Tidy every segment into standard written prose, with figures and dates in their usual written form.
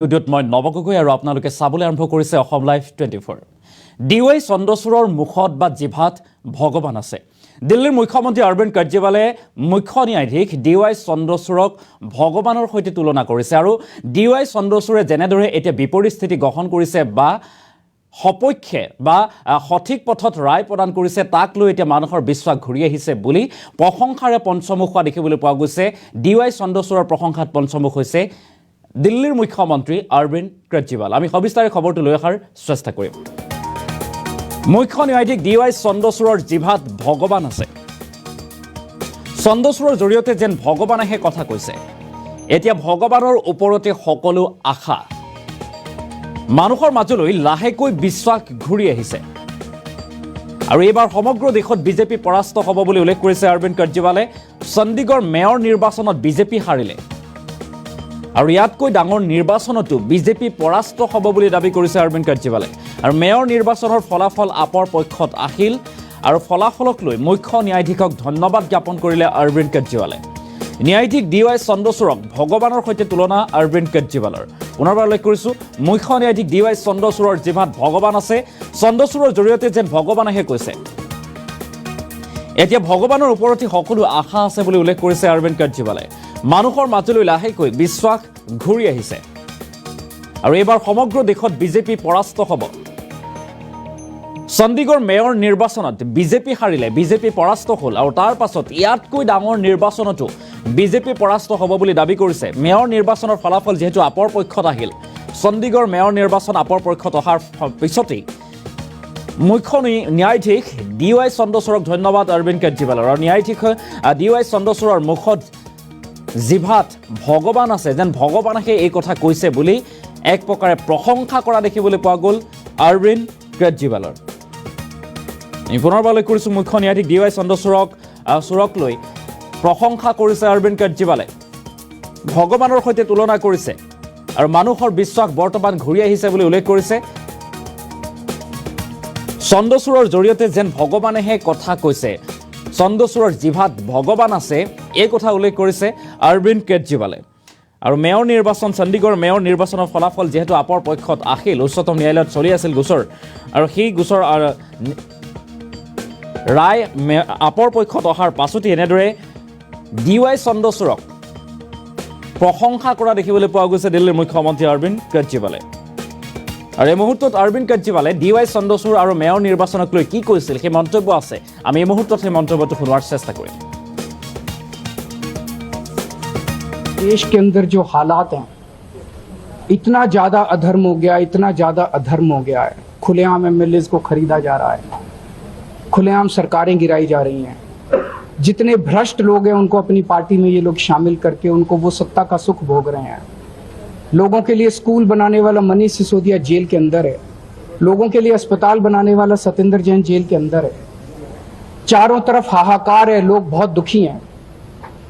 ভিডিঅ'ত মই নৱগগৈ আৰু আপোনালোকে চাবলৈ আৰম্ভ কৰিছে অসম লাইভ 24। ডিৱাই চন্দ্ৰচূড়ৰ মুখত বা জিভাত ভগৱান আছে। দিল্লীৰ মুখ্যমন্ত্ৰী অৰবিন্দ কেজৰিৱালে মুখ্য ন্যায়াধীশ ডিৱাই চন্দ্ৰচূড়ক ভগৱানৰ সৈতে তুলনা কৰিছে আৰু ডিৱাই চন্দ্ৰচূড়ে যেনেদৰে এতিয়া বিপৰীত স্থিতি গ্ৰহণ কৰিছে বা সপক্ষে বা সঠিক পথত ৰায় প্ৰদান কৰিছে তাক লৈ এতিয়া মানুহৰ বিশ্বাস ঘূৰি আহিছে বুলি প্ৰশংসাৰে পঞ্চমুখ হোৱা দেখিবলৈ পোৱা গৈছে। ডিৱাই চন্দ্ৰচূড়ৰ প্ৰশংসাত পঞ্চমুখ হৈছে দিল্লীৰ মুখ্যমন্ত্ৰী অৰবিন্দ কেজৰিৱাল। আমি সবিস্তাৰে খবৰটো লৈ অহাৰ চেষ্টা কৰিম। মুখ্য ন্যায়াধীশ ডিৱাই চন্দ্ৰচূড়ৰ জিভাত ভগৱান আছে। চন্দ্ৰচূড়ৰ জৰিয়তে যেন ভগৱানেহে কথা কৈছে। এতিয়া ভগৱানৰ ওপৰতে সকলো আশা। মানুহৰ মাজলৈ লাহেকৈ বিশ্বাস ঘূৰি আহিছে আৰু এইবাৰ সমগ্ৰ দেশত বিজেপি পৰাস্ত হ'ব বুলি উল্লেখ কৰিছে অৰবিন্দ কেজৰিৱালে। চণ্ডীগড় মেয়ৰ নিৰ্বাচনত বিজেপি হাৰিলে আৰু ইয়াতকৈ ডাঙৰ নিৰ্বাচনতো বিজেপি পৰাস্ত হ'ব বুলি দাবী কৰিছে অৰবিন্দ কেজৰিৱালে। আৰু মেয়ৰ নিৰ্বাচনৰ ফলাফল আপৰ পক্ষত আহিল আৰু ফলাফলক লৈ মুখ্য ন্যায়াধীশক ধন্যবাদ জ্ঞাপন কৰিলে অৰবিন্দ কেজৰিৱালে। ন্যায়াধীশ ডিৱাই চন্দ্ৰচূড়ক ভগৱানৰ সৈতে তুলনা অৰবিন্দ কেজৰিৱালৰ। পুনৰবাৰ উল্লেখ কৰিছোঁ, মুখ্য ন্যায়াধীশ ডিৱাই চন্দ্ৰচূড়ৰ জিভাত ভগৱান আছে। চন্দ্ৰচূড়ৰ জৰিয়তে যেন ভগৱানেহে কৈছে। এতিয়া ভগৱানৰ ওপৰতে সকলো আশা আছে বুলি উল্লেখ কৰিছে অৰবিন্দ কেজৰিৱালে। মানুহৰ মাজলৈ লাহেকৈ বিশ্বাস ঘূৰি আহিছে আৰু এইবাৰ সমগ্ৰ দেশত বিজেপি পৰাস্ত হ'ব। চণ্ডীগড় মেয়ৰ নিৰ্বাচনত বিজেপি হাৰিলে, বিজেপি পৰাস্ত হ'ল আৰু তাৰ পাছত ইয়াতকৈ ডাঙৰ নিৰ্বাচনতো বিজেপি পৰাস্ত হ'ব বুলি দাবী কৰিছে। মেয়ৰ নিৰ্বাচনৰ ফলাফল যিহেতু আপৰ পক্ষত আহিল, চণ্ডীগড় মেয়ৰ নিৰ্বাচন আপৰ পক্ষত অহাৰ পিছতেই মুখ্য ন্যায়াধীশ ডিৱাই চন্দ্ৰচূড়ক ধন্যবাদ অৰবিন্দ কেজৰিৱালৰ। আৰু ন্যায়াধীশ ডিৱাই চন্দ্ৰচূড়ৰ মুখত জিভাত ভগৱান আছে, যেন ভগৱানেহে এই কথা কৈছে বুলি এক প্ৰকাৰে প্ৰশংসা কৰা দেখিবলৈ পোৱা গ'ল অৰবিন্দ কেজৰিৱালৰ। আমি পুনৰবাৰ উল্লেখ কৰিছোঁ, মুখ্য ন্যায়াধীশ ডিৱাই চন্দ্ৰচূড়ক লৈ প্ৰশংসা কৰিছে অৰবিন্দ কেজৰিৱালে, ভগৱানৰ সৈতে তুলনা কৰিছে আৰু মানুহৰ বিশ্বাস বৰ্তমান ঘূৰি আহিছে বুলি উল্লেখ কৰিছে। চন্দ্ৰচূড়ৰ জৰিয়তে যেন ভগৱানেহে কথা কৈছে, চন্দ্ৰচূড়ৰ জিভাত ভগৱান আছে, এই কথা উল্লেখ কৰিছে অৰবিন্দ কেজৰিৱালে। আৰু মেয়ৰ নিৰ্বাচন, চণ্ডীগড় মেয়ৰ নিৰ্বাচনৰ ফলাফল যিহেতু আপৰ পক্ষত আহিল, উচ্চতম ন্যায়ালয়ত চলি আছিল গোচৰ আৰু সেই গোচৰ ৰায় আপৰ পক্ষত অহাৰ পাছতেই এনেদৰে ডিৱাই চন্দ্ৰচূড়ক প্ৰশংসা কৰা দেখিবলৈ পোৱা গৈছে দিল্লীৰ মুখ্যমন্ত্ৰী অৰবিন্দ কেজৰিৱালে। আৰু এই মুহূৰ্তত অৰবিন্দ কেজৰিৱালে ডিৱাই চন্দ্ৰচূড় আৰু মেয়ৰ নিৰ্বাচনক লৈ কি কৈছিল সেই মন্তব্য আছে। আমি এই মুহূৰ্তত সেই মন্তব্যটো শুনোৱাৰ চেষ্টা কৰিম। देश के अंदर जो हालात हैं, इतना ज्यादा अधर्म हो गया, इतना ज्यादा अधर्म हो गया है। खुलेआम एमएलए को खरीदा जा रहा है, खुलेआम सरकारें गिराई जा रही हैं। जितने भ्रष्ट लोग हैं उनको अपनी पार्टी में ये लोग शामिल करके उनको वो सत्ता का सुख भोग रहे हैं। लोगों के लिए स्कूल बनाने वाला मनीष सिसोदिया जेल के अंदर है, लोगों के लिए अस्पताल बनाने वाला सत्येंद्र जैन जेल के अंदर है। चारों तरफ हाहाकार है, लोग बहुत दुखी हैं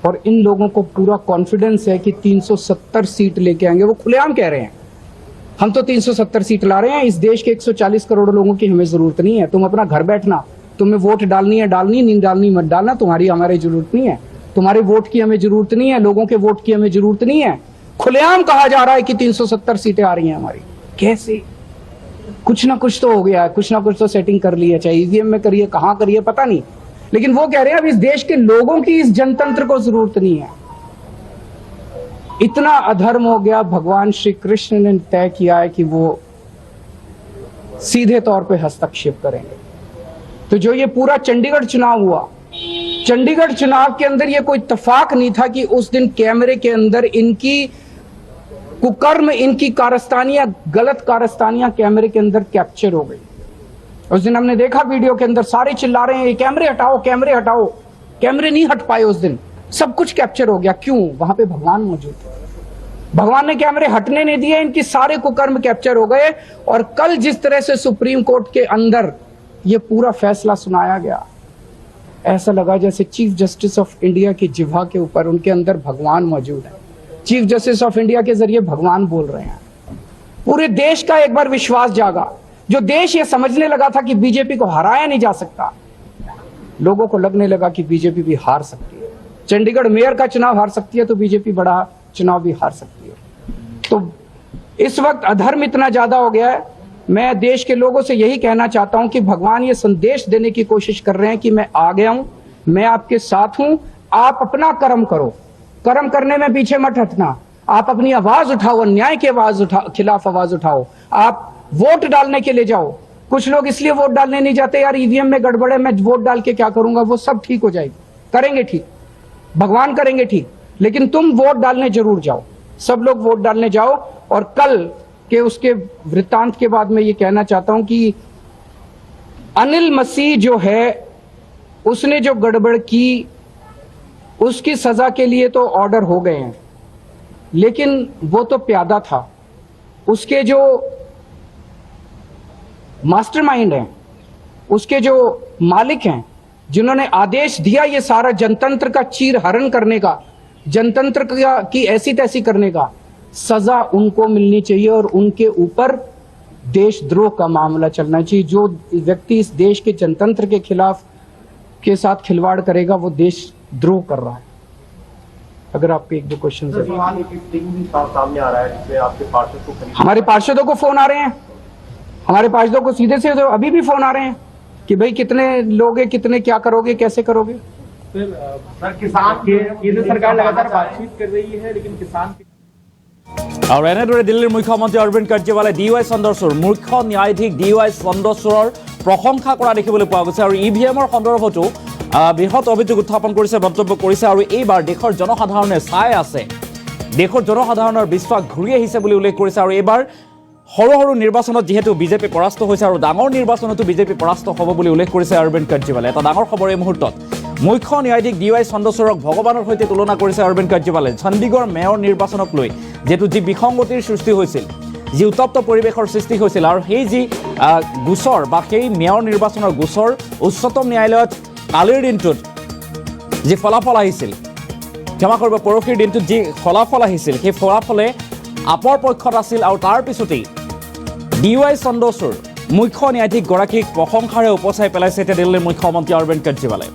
और इन लोगों को पूरा कॉन्फिडेंस है कि 370 सीट लेके आएंगे। वो खुलेआम कह रहे हैं हम तो 370 सीट ला रहे हैं, इस देश के 140 करोड़ लोगों की हमें जरूरत नहीं है। तुम अपना घर बैठना, तुम्हें वोट डालनी है डालनी, नहीं डालनी मत डालना, तुम्हारी हमारी जरूरत नहीं है, तुम्हारे वोट की हमें जरूरत नहीं है, लोगों के वोट की हमें जरूरत नहीं है। खुलेआम कहा जा रहा है कि 370 सीटें आ रही हैं हमारी। कैसे? कुछ ना कुछ तो हो गया है, कुछ ना कुछ तो सेटिंग कर ली है, चाहे ईवीएम में करिए, कहां करिए पता नहीं, लेकिन वो कह रहे हैं अब इस देश के लोगों की इस जनतंत्र को जरूरत नहीं है। इतना अधर्म हो गया, भगवान श्री कृष्ण ने तय किया है कि वो सीधे तौर पे हस्तक्षेप करेंगे। तो जो ये पूरा चंडीगढ़ चुनाव हुआ, चंडीगढ़ चुनाव के अंदर ये कोई इत्तेफाक नहीं था कि उस दिन कैमरे के अंदर इनकी कुकर्म, इनकी कारस्तानियां, गलत कारस्तानियां कैमरे के अंदर कैप्चर हो गई। उस दिन हमने देखा वीडियो के अंदर सारे चिल्ला रहे हैं ये कैमरे हटाओ, कैमरे हटाओ। कैमरे नहीं हट पाए उस दिन, सब कुछ कैप्चर हो गया। क्यों? वहां पे भगवान मौजूद थे, भगवान ने कैमरे हटने नहीं दिए, इनकी सारे कुकर्म कैप्चर हो गए। और कल जिस तरह से सुप्रीम कोर्ट के अंदर ये पूरा फैसला सुनाया गया, ऐसा लगा जैसे चीफ जस्टिस ऑफ इंडिया की जिह्वा के ऊपर उनके अंदर भगवान मौजूद है। चीफ जस्टिस ऑफ इंडिया के जरिए भगवान बोल रहे हैं। पूरे देश का एक बार विश्वास जागा। जो देश ये समझने लगा था कि बीजेपी को हराया नहीं जा सकता, लोगों को लगने लगा कि बीजेपी भी हार सकती है। चंडीगढ़ मेयर का चुनाव हार सकती है तो बीजेपी बड़ा चुनाव भी हार सकती है। तो इस वक्त अधर्म इतना ज्यादा हो गया है। मैं देश के लोगों से यही कहना चाहता हूं कि भगवान ये संदेश देने की कोशिश कर रहे हैं कि मैं आ गया हूं, मैं आपके साथ हूं, आप अपना कर्म करो, कर्म करने में पीछे मत हटना, आप अपनी आवाज उठाओ, अन्याय की खिलाफ आवाज उठाओ, आप वोट डालने के लिए जाओ। कुछ लोग इसलिए वोट डालने नहीं जाते, यार ईवीएम में गड़बड़ है, मैं वोट डाल के क्या करूंगा, वो सब ठीक हो जाएगी, करेंगे ठीक, भगवान करेंगे ठीक, लेकिन तुम वोट डालने जरूर जाओ, सब लोग वोट डालने जाओ। और कल के उसके वृत्तांत के बाद मैं ये कहना चाहता हूं कि अनिल मसीह जो है, उसने जो गड़बड़ की उसकी सजा के लिए तो ऑर्डर हो गए हैं, लेकिन वो तो प्यादा था, उसके जो मास्टरमाइंड हैं, उसके जो मालिक हैं, जिन्होंने आदेश दिया ये सारा जनतंत्र का चीर हरण करने का, जनतंत्र की ऐसी तैसी करने का, सजा उनको मिलनी चाहिए और उनके ऊपर देशद्रोह का मामला चलना चाहिए। जो व्यक्ति इस देश के जनतंत्र के खिलाफ के साथ खिलवाड़ करेगा वो देशद्रोह कर रहा है। अगर आपके एक दो क्वेश्चन सामने आ रहा है जिसमें आपके पार्षद को, हमारे पार्षदों को फोन आ रहे हैं, हमारे पार्षदों को सीधे से तो अभी भी फोन आ रहे हैं कि भाई कितने लोगे, कितने क्या करोगे, कैसे करोगे। सर किसान केंद्र सरकार लगातार बातचीत कर रही है, लेकिन किसान और এনেদৰে দিল্লীৰ মুখ্যমন্ত্ৰী অৰবিন্দ কেজৰিৱালে DY চন্দ্ৰচূড় মুখ্য ন্যায়াধীশ DY চন্দ্ৰচূড়ৰ প্ৰশংসা কৰা দেখিবলৈ পোৱা গৈছে আৰু ইভিএমৰ সন্দৰ্ভতো বৃহৎ অভিযোগ উত্থাপন কৰিছে, মন্তব্য কৰিছে আৰু এইবাৰ দেশৰ জনসাধাৰণে চাই আছে, দেশৰ জনসাধাৰণৰ বিশ্বাস ঘূৰি আহিছে বুলি উল্লেখ কৰিছে। আৰু এইবাৰ সৰু সৰু নিৰ্বাচনত যিহেতু বিজেপি পৰাস্ত হৈছে আৰু ডাঙৰ নিৰ্বাচনতো বিজেপি পৰাস্ত হ'ব বুলি উল্লেখ কৰিছে অৰবিন্দ কেজৰিৱালে। এটা ডাঙৰ খবৰ এই মুহূৰ্তত, মুখ্য ন্যায়াধীশ DY চন্দ্ৰচূড়ক ভগৱানৰ সৈতে তুলনা কৰিছে অৰবিন্দ কেজৰিৱালে। চণ্ডীগড় মেয়ৰ নিৰ্বাচনক লৈ যেহেতু যি বিসংগতিৰ সৃষ্টি হৈছিল, যি উত্তপ্ত পৰিৱেশৰ সৃষ্টি হৈছিল আৰু সেই যি গোচৰ বা সেই মেয়ৰ নিৰ্বাচনৰ গোচৰ উচ্চতম ন্যায়ালয়ত কালিৰ দিনটোত যি ফলাফল আহিছিল, ক্ষমা কৰিব, পৰহিৰ দিনটোত যি ফলাফল আহিছিল, সেই ফলাফলে আপৰ পক্ষত আছিল আৰু তাৰ পিছতেই DY চন্দ্ৰচূড় মুখ্য ন্যায়াধীশগৰাকীক প্ৰশংসাৰে উপচাই পেলাইছে এতিয়া দিল্লীৰ মুখ্যমন্ত্ৰী অৰবিন্দ কেজৰিৱালে।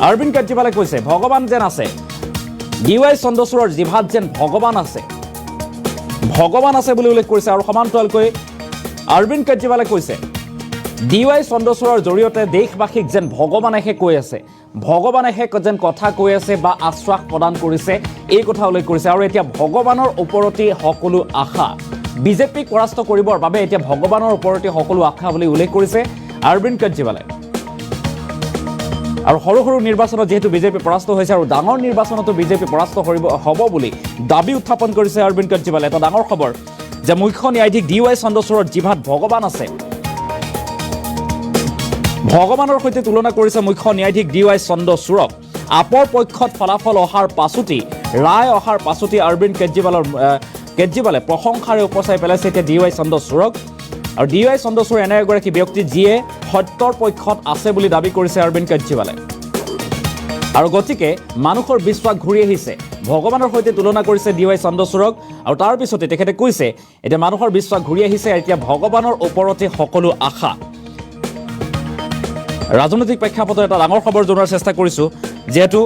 অৰবিন্দ কেজৰিৱালে কৈছে ভগৱান যেন আছে, DY চন্দ্ৰচূড়ৰ জিভাত যেন ভগৱান আছে, ভগৱান আছে বুলি উল্লেখ কৰিছে। আৰু সমান্তৰালকৈ অৰবিন্দ কেজৰিৱালে কৈছে DY চন্দ্ৰচূড়ৰ জৰিয়তে দেশবাসীক যেন ভগৱানেহে কৈ আছে, ভগৱানেহে যেন কথা কৈ আছে বা আশ্বাস প্ৰদান কৰিছে, এই কথা উল্লেখ কৰিছে। আৰু এতিয়া ভগৱানৰ ওপৰতে সকলো আশা, বিজেপিক পৰাস্ত কৰিবৰ বাবে এতিয়া ভগৱানৰ ওপৰতে সকলো আশা বুলি উল্লেখ কৰিছে অৰবিন্দ কেজৰিৱালে। আৰু সৰু সৰু নিৰ্বাচনত যিহেতু বিজেপি পৰাস্ত হৈছে আৰু ডাঙৰ নিৰ্বাচনতো বিজেপি পৰাস্ত হ'ব বুলি দাবী উত্থাপন কৰিছে অৰবিন্দ কেজৰিৱালে। এটা ডাঙৰ খবৰ যে মুখ্য ন্যায়াধীশ DY চন্দ্ৰচূড়ৰ জিভাত ভগৱান আছে, ভগৱানৰ সৈতে তুলনা কৰিছে মুখ্য ন্যায়াধীশ DY চন্দ্ৰচূড়ক। আপৰ পক্ষত ফলাফল অহাৰ পাছতেই, ৰায় অহাৰ পাছতেই অৰবিন্দ কেজৰিৱালে প্ৰশংসাৰে উপচাই পেলাইছে এতিয়া DY চন্দ্ৰচূড়ক। আৰু DY চন্দ্ৰচূড় এনে এগৰাকী ব্যক্তি যিয়ে সত্যৰ পক্ষত আছে বুলি দাবী কৰিছে অৰবিন্দ কেজৰিৱালে। আৰু গতিকে মানুহৰ বিশ্বাস ঘূৰি আহিছে, ভগৱানৰ সৈতে তুলনা কৰিছে DY চন্দ্ৰচূড়ক। আৰু তাৰ পিছতে তেখেতে কৈছে এতিয়া মানুহৰ বিশ্বাস ঘূৰি আহিছে, এতিয়া ভগৱানৰ ওপৰতে সকলো আশা। ৰাজনৈতিক প্ৰেক্ষাপটত এটা ডাঙৰ খবৰ জনোৱাৰ চেষ্টা কৰিছোঁ, যিহেতু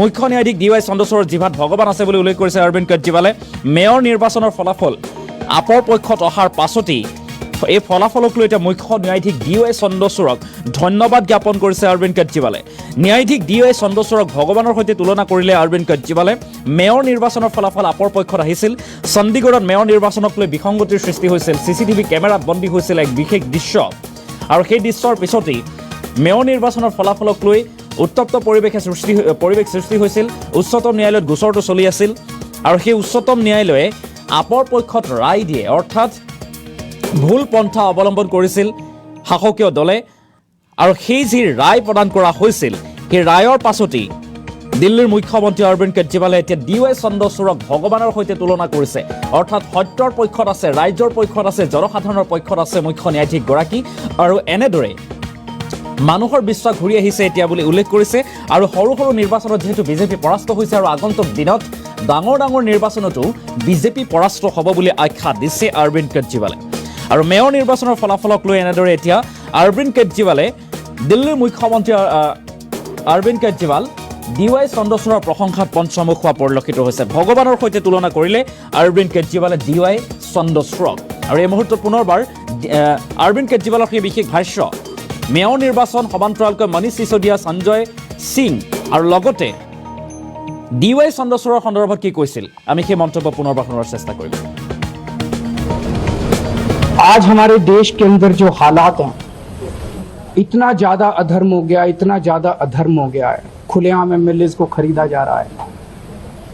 মুখ্য ন্যায়াধীশ DY চন্দ্ৰচূড়ৰ জিভাত ভগৱান আছে বুলি উল্লেখ কৰিছে অৰবিন্দ কেজৰিৱালে। মেয়ৰ নিৰ্বাচনৰ ফলাফল আপৰ পক্ষত অহাৰ পাছতেই এই ফলাফলক লৈ এতিয়া মুখ্য ন্যায়াধীশ DY চন্দ্ৰচূড়ক ধন্যবাদ জ্ঞাপন কৰিছে অৰবিন্দ কেজৰিৱালে। ন্যায়াধীশ DY চন্দ্ৰচূড়ক ভগৱানৰ সৈতে তুলনা কৰিলে অৰবিন্দ কেজৰিৱালে। মেয়ৰ নিৰ্বাচনৰ ফলাফল আপৰ পক্ষত আহিছিল। চণ্ডীগড়ত মেয়ৰ নিৰ্বাচনক লৈ বিসংগতিৰ সৃষ্টি হৈছিল, CCTV কেমেৰাত বন্দী হৈছিল এক বিশেষ দৃশ্য। আৰু সেই দৃশ্যৰ পিছতেই মেয়ৰ নিৰ্বাচনৰ ফলাফলক লৈ উত্তপ্ত পৰিৱেশ সৃষ্টি হৈছিল। উচ্চতম ন্যায়ালয়ত গোচৰটো চলি আছিল আৰু সেই উচ্চতম ন্যায়ালয়ে আপৰ পক্ষত ৰায় দিয়ে, অৰ্থাৎ ভুল পন্থা অৱলম্বন কৰিছিল শাসকীয় দলে। আৰু সেই যি ৰায় প্ৰদান কৰা হৈছিল, সেই ৰায়ৰ পাছতেই দিল্লীৰ মুখ্যমন্ত্ৰী অৰবিন্দ কেজৰিৱালে এতিয়া DY চন্দ্ৰচূড়ক ভগৱানৰ সৈতে তুলনা কৰিছে, অৰ্থাৎ সত্যৰ পক্ষত আছে, ৰাইজৰ পক্ষত আছে, জনসাধাৰণৰ পক্ষত আছে মুখ্য ন্যায়াধীশগৰাকী। আৰু এনেদৰে মানুহৰ বিশ্বাস ঘূৰি আহিছে এতিয়া বুলি উল্লেখ কৰিছে। আৰু সৰু সৰু নিৰ্বাচনত যিহেতু বিজেপি পৰাস্ত হৈছে আৰু আগন্তুক দিনত ডাঙৰ ডাঙৰ নিৰ্বাচনতো বিজেপি পৰাস্ত হ'ব বুলি আখ্যা দিছে অৰবিন্দ কেজৰিৱালে। আৰু মেয়ৰ নিৰ্বাচনৰ ফলাফলক লৈ এনেদৰে এতিয়া অৰবিন্দ কেজৰিৱালে, দিল্লীৰ মুখ্যমন্ত্ৰী অৰবিন্দ কেজৰিৱাল DY চন্দ্ৰচূড়ৰ প্ৰশংসাত পঞ্চমুখ হোৱা পৰিলক্ষিত হৈছে। ভগৱানৰ সৈতে তুলনা কৰিলে অৰবিন্দ কেজৰিৱালে DY চন্দ্ৰচূড়ক। আৰু এই মুহূৰ্তত পুনৰবাৰ অৰবিন্দ কেজৰিৱালৰ সেই বিশেষ ভাষ্য, মেয়ৰ নিৰ্বাচন সমান্তৰালকৈ মনীষ সিসোদিয়া, সঞ্জয় সিং আৰু লগতে DY চন্দ্ৰচূড়ৰ সন্দৰ্ভত কি কৈছিল, আমি সেই মন্তব্য পুনৰবাৰ শুনাৰ চেষ্টা কৰিম। आज हमारे देश के अंदर जो हालात हैं, इतना ज्यादा अधर्म हो गया, इतना ज्यादा अधर्म हो गया है। खुलेआम एमएलएज को खरीदा जा रहा है,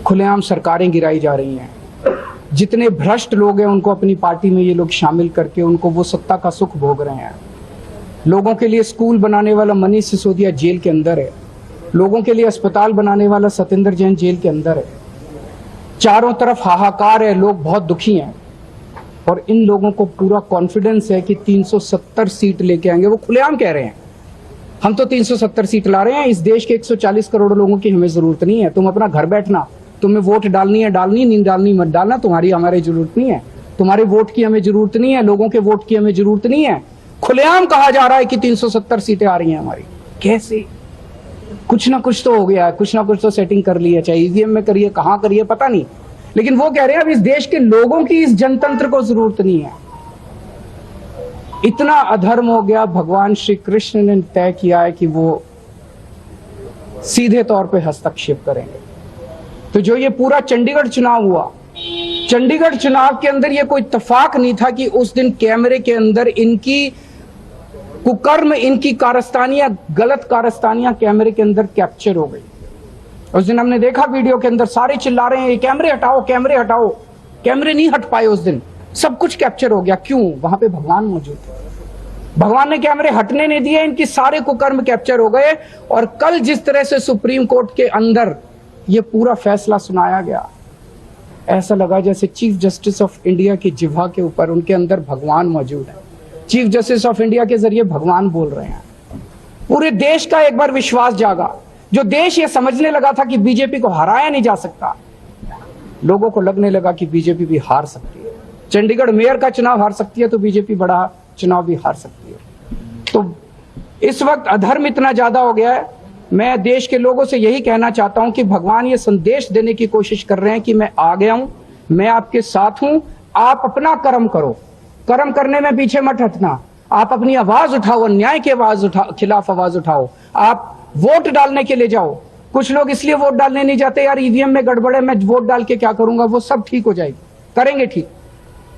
खुलेआम सरकारें गिराई जा रही हैं। जितने भ्रष्ट लोग हैं उनको अपनी पार्टी में ये लोग शामिल करके उनको वो सत्ता का सुख भोग रहे हैं। लोगों के लिए स्कूल बनाने वाला मनीष सिसोदिया जेल के अंदर है, लोगों के लिए अस्पताल बनाने वाला सत्येंद्र जैन जेल के अंदर है। चारों तरफ हाहाकार है, लोग बहुत दुखी हैं और इन लोगों को पूरा कॉन्फिडेंस है कि 370 सीट लेके आएंगे। वो खुलेआम कह रहे हैं हम तो 370 सीट ला रहे हैं, इस देश के 140 करोड़ लोगों की हमें जरूरत नहीं है। तुम अपना घर बैठना, तुम्हें वोट डालनी है डालनी, नहीं डालनी मत डालना, तुम्हारी हमारी जरूरत नहीं है। तुम्हारे वोट की हमें जरूरत नहीं है, लोगों के वोट की हमें जरूरत नहीं है। खुलेआम कहा जा रहा है कि 370 सीटें आ रही हैं हमारी। कैसे? कुछ ना कुछ तो हो गया है, कुछ ना कुछ तो सेटिंग कर ली है, चाहे ईवीएम में करिए, कहां करिए पता नहीं, लेकिन वो कह रहे हैं अब इस देश के लोगों की इस जनतंत्र को जरूरत नहीं है। इतना अधर्म हो गया, भगवान श्री कृष्ण ने तय किया है कि वो सीधे तौर पे हस्तक्षेप करेंगे। तो जो ये पूरा चंडीगढ़ चुनाव हुआ, चंडीगढ़ चुनाव के अंदर ये कोई इत्तेफाक नहीं था कि उस दिन कैमरे के अंदर इनकी कुकर्म, इनकी कारस्तानियां, गलत कारस्तानियां कैमरे के अंदर कैप्चर हो गई। उस दिन हमने देखा वीडियो के अंदर सारे चिल्ला रहे हैं ये कैमरे हटाओ, कैमरे हटाओ। कैमरे नहीं हट पाए उस दिन, सब कुछ कैप्चर हो गया। क्यों? वहां पे भगवान मौजूद थे, भगवान ने कैमरे हटने नहीं दिए, इनकी सारे कुकर्म कैप्चर हो गए। और कल जिस तरह से सुप्रीम कोर्ट के अंदर ये पूरा फैसला सुनाया गया, ऐसा लगा जैसे चीफ जस्टिस ऑफ इंडिया की जिह्वा के ऊपर उनके अंदर भगवान मौजूद है। चीफ जस्टिस ऑफ इंडिया के जरिए भगवान बोल रहे हैं। पूरे देश का एक बार विश्वास जागा। जो देश ये समझने लगा था कि बीजेपी को हराया नहीं जा सकता, लोगों को लगने लगा कि बीजेपी भी हार सकती है। चंडीगढ़ मेयर का चुनाव हार सकती है तो बीजेपी बड़ा चुनाव भी हार सकती है। तो इस वक्त अधर्म इतना ज्यादा हो गया है। मैं देश के लोगों से यही कहना चाहता हूं कि भगवान ये संदेश देने की कोशिश कर रहे हैं कि मैं आ गया हूं, मैं आपके साथ हूं, आप अपना कर्म करो, कर्म करने में पीछे मत हटना। आप अपनी आवाज उठाओ, अन्याय की खिलाफ आवाज उठाओ, आप वोट डालने के लिए जाओ। कुछ लोग इसलिए वोट डालने नहीं जाते, यार ईवीएम में गड़बड़ है, मैं वोट डाल के क्या करूंगा। वो सब ठीक हो जाएगी, करेंगे ठीक,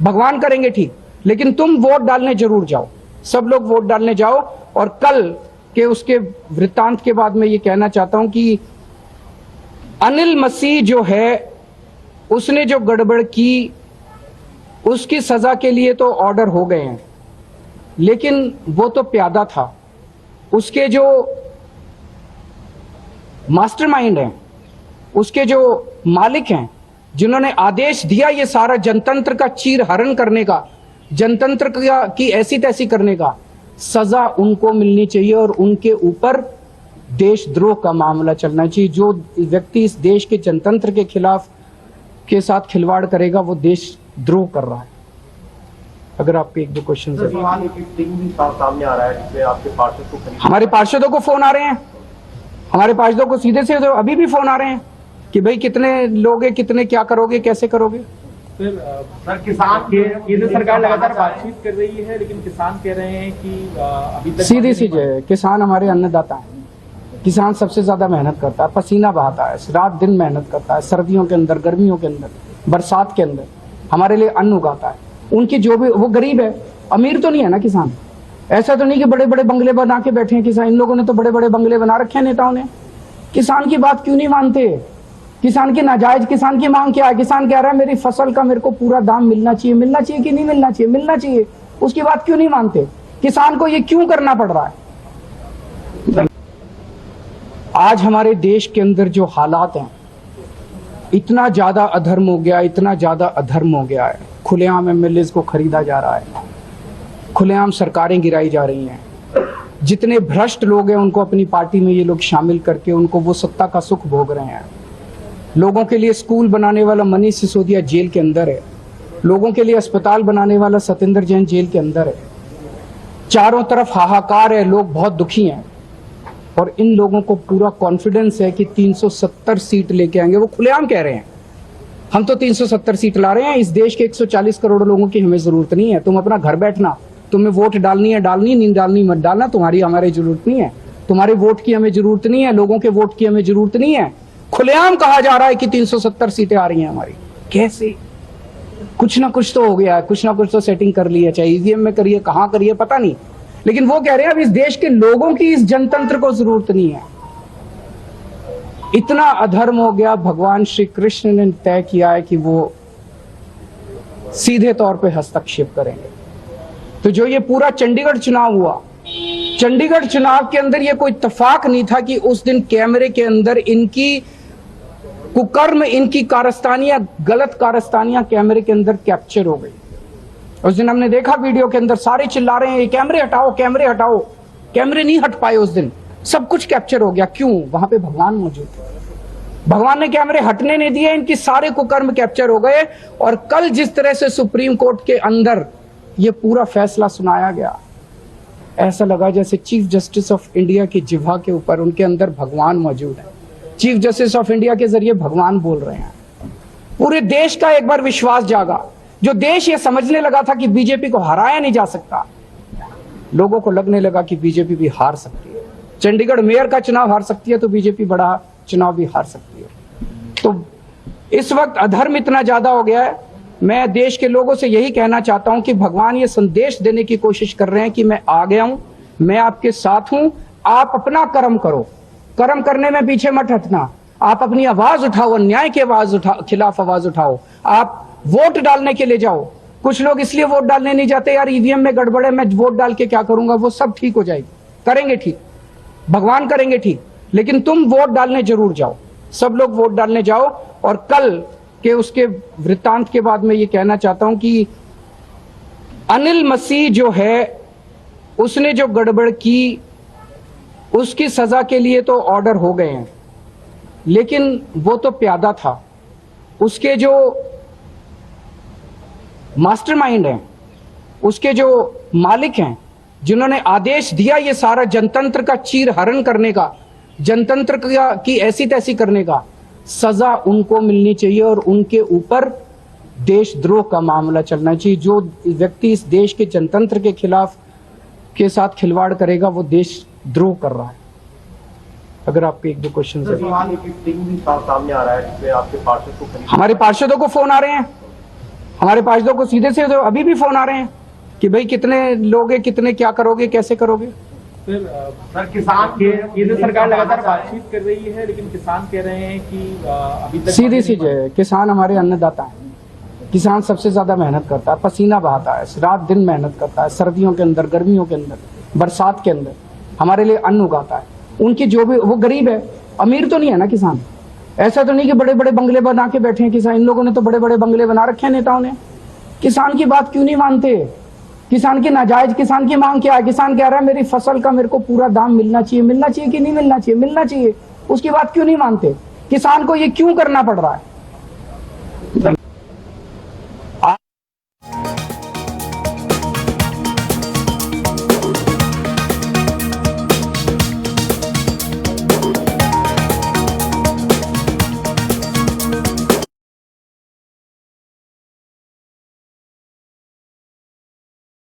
भगवान करेंगे ठीक, लेकिन तुम वोट डालने जरूर जाओ। सब लोग वोट डालने जाओ। और कल के उसके वृत्तांत के बाद मैं ये कहना चाहता हूं कि अनिल मसीह जो है, उसने जो गड़बड़ की उसकी सजा के लिए तो ऑर्डर हो गए हैं, लेकिन वो तो प्यादा था। उसके जो मास्टरमाइंड हैं, उसके जो मालिक हैं, जिन्होंने आदेश दिया ये सारा जनतंत्र का चीर हरण करने का, जनतंत्र की ऐसी तैसी करने का, सजा उनको मिलनी चाहिए और उनके ऊपर देशद्रोह का मामला चलना चाहिए। जो व्यक्ति इस देश के जनतंत्र के खिलाफ के साथ खिलवाड़ करेगा वो देशद्रोह कर रहा है। अगर आपके एक दो क्वेश्चन सामने आ रहा है जिसमें आपके पार्षद को हमारे पार्षदों को फोन आ रहे हैं, हमारे पार्षदों को सीधे से तो अभी भी फोन आ रहे हैं कि भाई कितने लोगे, कितने क्या करोगे, कैसे करोगे। सर किसान केंद्र सरकार लगातार बातचीत कर रही है, लेकिन किसान कह रहे हैं कि अभी तक सीधी सी जय, किसान हमारे अन्नदाता हैं। किसान सबसे ज्यादा मेहनत करता है, पसीना बहाता है, रात दिन मेहनत करता है, सर्दियों के अंदर, गर्मियों के अंदर, बरसात के अंदर हमारे लिए अन्न उगाता है। उनकी जो भी, वो गरीब है, अमीर तो नहीं है ना किसान। ऐसा तो नहीं कि बड़े बड़े बंगले बना के बैठे हैं किसान। इन लोगों ने तो बड़े बड़े बंगले बना रखे हैं नेताओं ने। किसान की बात क्यों नहीं मानते? किसान की नाजायज, किसान की मांग क्या है? किसान कह रहा है मेरी फसल का मेरे को पूरा दाम मिलना चाहिए। मिलना चाहिए कि नहीं मिलना चाहिए? मिलना चाहिए। उसकी बात क्यों नहीं मानते? किसान को ये क्यों करना पड़ रहा है? आज हमारे देश के अंदर जो हालात हैं, इतना ज्यादा अधर्म हो गया, इतना ज्यादा अधर्म हो गया है। खुलेआम एमएलएज को खरीदा जा रहा है, खुलेआम सरकारें गिराई जा रही हैं। जितने भ्रष्ट लोग हैं उनको अपनी पार्टी में ये लोग शामिल करके उनको वो सत्ता का सुख भोग रहे हैं। लोगों के लिए स्कूल बनाने वाला मनीष सिसोदिया जेल के अंदर है, लोगों के लिए अस्पताल बनाने वाला सत्येंद्र जैन जेल के अंदर है। चारों तरफ हाहाकार है, लोग बहुत दुखी हैं और इन लोगों को पूरा कॉन्फिडेंस है कि 370 सीट लेके आएंगे। वो खुलेआम कह रहे हैं हम तो 370 सीट ला रहे हैं, इस देश के 140 करोड़ लोगों की हमें जरूरत नहीं है। तुम अपना घर बैठना, तुम्हें वोट डालनी है डालनी, नहीं डालनी मत डालना, तुम्हारी हमारी जरूरत नहीं है, तुम्हारे वोट की हमें जरूरत नहीं है, लोगों के वोट की हमें जरूरत नहीं है। खुलेआम कहा जा रहा है कि 370 सीटें आ रही हैं हमारी। कैसे? कुछ ना कुछ तो हो गया है, कुछ ना कुछ तो सेटिंग कर ली है, चाहे ईवीएम में करिए, कहां करिए पता नहीं, लेकिन वो कह रहे हैं अब इस देश के लोगों की इस जनतंत्र को जरूरत नहीं है। इतना अधर्म हो गया। भगवान श्री कृष्ण ने तय किया है कि वो सीधे तौर पे हस्तक्षेप करेंगे। तो जो ये पूरा चंडीगढ़ चुनाव हुआ, चंडीगढ़ चुनाव के अंदर ये कोई इत्तेफाक नहीं था कि उस दिन कैमरे के अंदर इनकी कुकर्म, इनकी कारस्तानियां, गलत कारस्तानियां कैमरे के अंदर कैप्चर हो गई। उस दिन हमने देखा वीडियो के अंदर सारे चिल्ला रहे हैं ये कैमरे हटाओ, कैमरे हटाओ। कैमरे नहीं हट पाए उस दिन, सब कुछ कैप्चर हो गया। क्यों? वहां पे भगवान मौजूद थे। भगवान ने कैमरे हटने नहीं दिए, इनकी सारे कुकर्म कैप्चर हो गए। और कल जिस तरह से सुप्रीम कोर्ट के अंदर ये पूरा फैसला सुनाया गया, ऐसा लगा जैसे चीफ जस्टिस ऑफ इंडिया की जिह्वा के ऊपर उनके अंदर भगवान मौजूद है। चीफ जस्टिस ऑफ इंडिया के जरिए भगवान बोल रहे हैं। पूरे देश का एक बार विश्वास जागा। जो देश ये समझने लगा था कि बीजेपी को हराया नहीं जा सकता, लोगों को लगने लगा कि बीजेपी भी हार सकती है। चंडीगढ़ मेयर का चुनाव हार सकती है तो बीजेपी बड़ा चुनाव भी हार सकती है। तो इस वक्त अधर्म इतना ज्यादा हो गया है। मैं देश के लोगों से यही कहना चाहता हूं कि भगवान ये संदेश देने की कोशिश कर रहे हैं कि मैं आ गया हूं, मैं आपके साथ हूं, आप अपना कर्म करो, कर्म करने में पीछे मत हटना। आप अपनी आवाज उठाओ, अन्याय की आवाज खिलाफ आवाज उठाओ, आप वोट डालने के लिए जाओ। कुछ लोग इसलिए वोट डालने नहीं जाते, यार ईवीएम में गड़बड़ है, मैं वोट डाल के क्या करूंगा। वो सब ठीक हो जाएगी, करेंगे ठीक, भगवान करेंगे ठीक, लेकिन तुम वोट डालने जरूर जाओ। सब लोग वोट डालने जाओ। और कल के उसके वृत्तांत के बाद मैं ये कहना चाहता हूं कि अनिल मसीह जो है, उसने जो गड़बड़ की उसकी सजा के लिए तो ऑर्डर हो गए हैं, लेकिन वो तो प्यादा था। उसके जो मास्टरमाइंड हैं, उसके जो मालिक हैं, जिन्होंने आदेश दिया ये सारा जनतंत्र का चीर हरण करने का, जनतंत्र की ऐसी तैसी करने का, सजा उनको मिलनी चाहिए और उनके ऊपर देशद्रोह का मामला चलना चाहिए। जो व्यक्ति इस देश के जनतंत्र के खिलाफ के साथ खिलवाड़ करेगा वो देशद्रोह कर रहा है। अगर आपके एक दो क्वेश्चन सामने आ रहा है जिसमें आपके पार्षद को, हमारे पार्षदों को फोन आ रहे हैं, हमारे पार्षदों को सीधे से अभी भी फोन आ रहे हैं कि भाई कितने लोगे, कितने क्या करोगे, कैसे करोगे। सर किसान केंद्र सरकार लगातार बातचीत कर रही है, लेकिन किसान कह रहे हैं कि अभी तक सीधी सी जय, किसान हमारे अन्नदाता हैं। किसान सबसे ज्यादा मेहनत करता है, पसीना बहाता है, रात दिन मेहनत करता है, सर्दियों के अंदर, गर्मियों के अंदर, बरसात के अंदर हमारे लिए अन्न उगाता है। उनकी जो भी, वो गरीब है, अमीर तो नहीं है ना किसान। ऐसा तो नहीं कि बड़े बड़े बंगले बना के बैठे हैं किसान। इन लोगों ने तो बड़े बड़े बंगले बना रखे हैं नेताओं ने। किसान की बात क्यों नहीं मानते? किसान की नाजायज, किसान की मांग क्या है? किसान कह रहा है मेरी फसल का मेरे को पूरा दाम मिलना चाहिए। मिलना चाहिए कि नहीं मिलना चाहिए? मिलना चाहिए। उसकी बात क्यों नहीं मानते? किसान को ये क्यों करना पड़ रहा है?